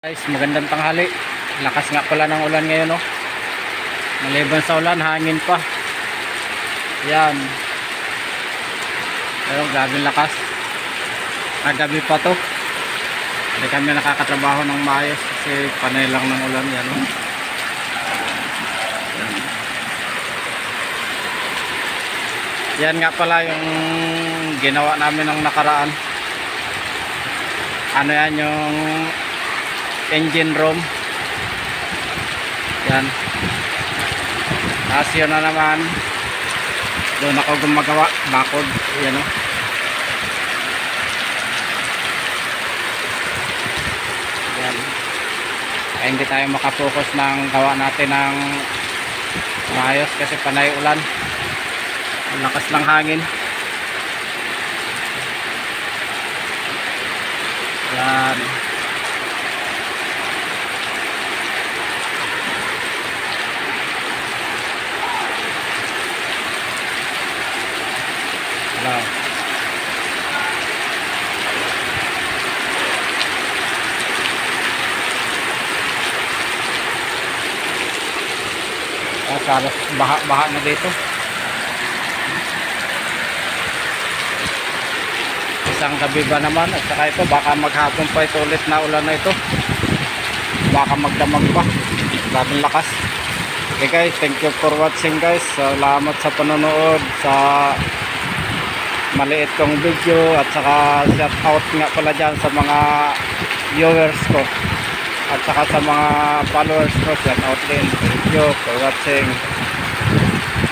Guys, magandang tanghali. Lakas nga pala ng ulan ngayon, no? Maliban sa ulan, hangin pa. Yan. Pero grabe lakas. Kagabi pa to. Hindi kami nakakatrabaho ng maayos kasi panay lang ng ulan yan, no? Yan nga pala yung ginawa namin ng nakaraan. Ano yan, yung engine room. Yan. Tapos yun na naman, doon ako gumagawa bakod. Yan, o. Yan. Kaya hindi tayo makapokus ng gawa natin ng maayos kasi panay ulan. Ang lakas ng hangin. Yan. Hello. Salos baha na dito. Isang gabi ba naman at saka ito baka maghapon pa ito ulit na ulan na ito. Baka magdamag pa. Grabing lakas. Okay guys, thank you for watching guys. Salamat sa panonood sa maliit kong video at saka shout out nga pala dyan sa mga viewers ko at saka sa mga followers ko, shout out din. Thank you for watching.